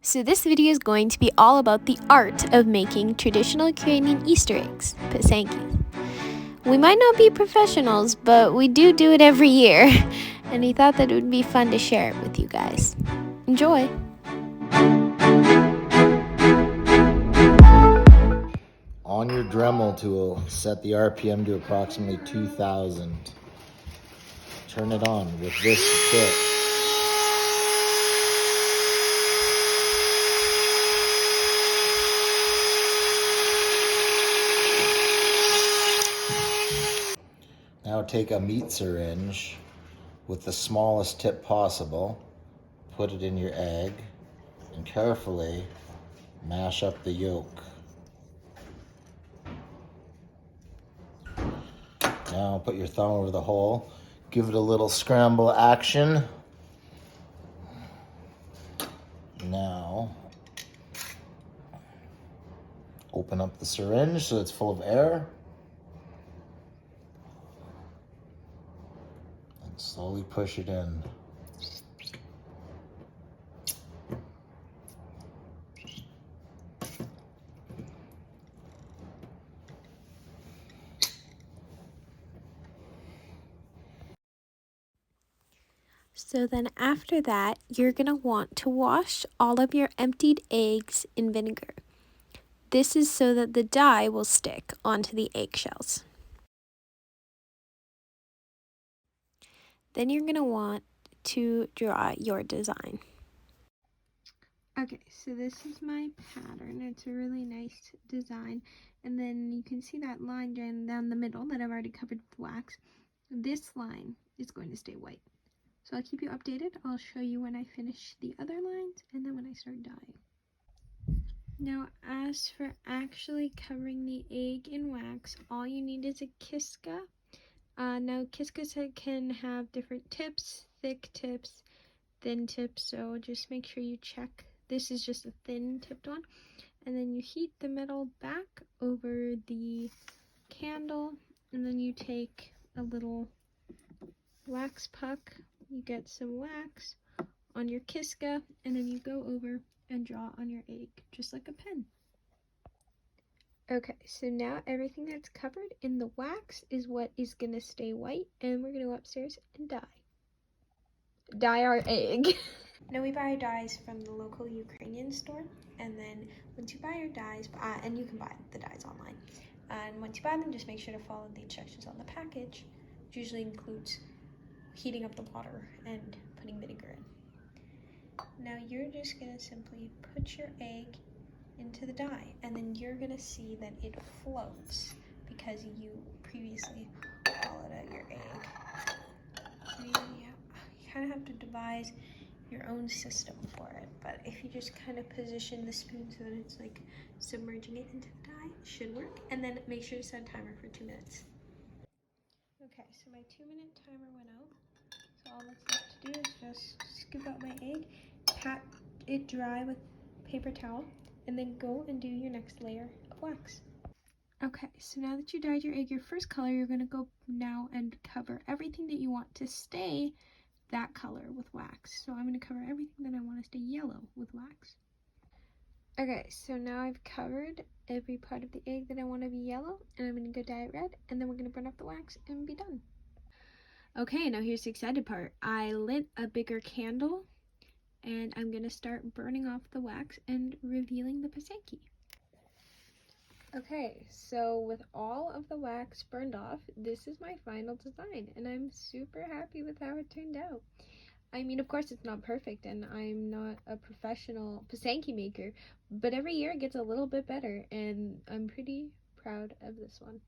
So this video is going to be all about the art of making traditional Ukrainian Easter eggs, pysankas. We might not be professionals, but we do it every year, and we thought that it would be fun to share it with you guys. Enjoy! On your Dremel tool, set the RPM to approximately 2,000. Turn it on with this bit. Now take a meat syringe with the smallest tip possible, put it in your egg, and carefully mash up the yolk. Now put your thumb over the hole, give it a little scramble action. Now open up the syringe so it's full of air. And slowly push it in. So then after that, you're going to want to wash all of your emptied eggs in vinegar. This is so that the dye will stick onto the eggshells. Then you're going to want to draw your design. Okay, so this is my pattern. It's a really nice design. And then you can see that line down the middle that I've already covered with wax. This line is going to stay white. So I'll keep you updated. I'll show you when I finish the other lines and then when I start dyeing. Now, as for actually covering the egg in wax, all you need is a kiska. Now, kiskas can have different tips, thick tips, thin tips, so just make sure you check. This is just a thin tipped one. And then you heat the metal back over the candle, and then you take a little wax puck. You get some wax on your kiska, and then you go over and draw on your egg, just like a pen. Okay, so now everything that's covered in the wax is what is going to stay white, and we're going to go upstairs and dye our egg. Now we buy dyes from the local Ukrainian store, and then once you buy your dyes, and you can buy the dyes online, and once you buy them, just make sure to follow the instructions on the package, which usually includes heating up the water and putting vinegar in. Now you're just going to simply put your egg into the dye, and then you're going to see that it floats because you previously hollowed out your egg. So you kind of have to devise your own system for it, but if you just kind of position the spoon so that it's like submerging it into the dye, it should work. And then make sure to set a timer for 2 minutes. Okay, so my 2-minute timer went out, so all that's left to do is just scoop out my egg, pat it dry with paper towel, and then go and do your next layer of wax. Okay, so now that you dyed your egg your first color, you're going to go now and cover everything that you want to stay that color with wax. So I'm going to cover everything that I want to stay yellow with wax. Okay, so now I've covered every part of the egg that I want to be yellow, and I'm going to go dye it red, and then we're going to burn off the wax and be done. Okay, now here's the excited part. I lit a bigger candle, and I'm going to start burning off the wax and revealing the pysanky. Okay, so with all of the wax burned off, this is my final design, and I'm super happy with how it turned out. I mean, of course it's not perfect, and I'm not a professional pysanky maker, but every year it gets a little bit better, and I'm pretty proud of this one.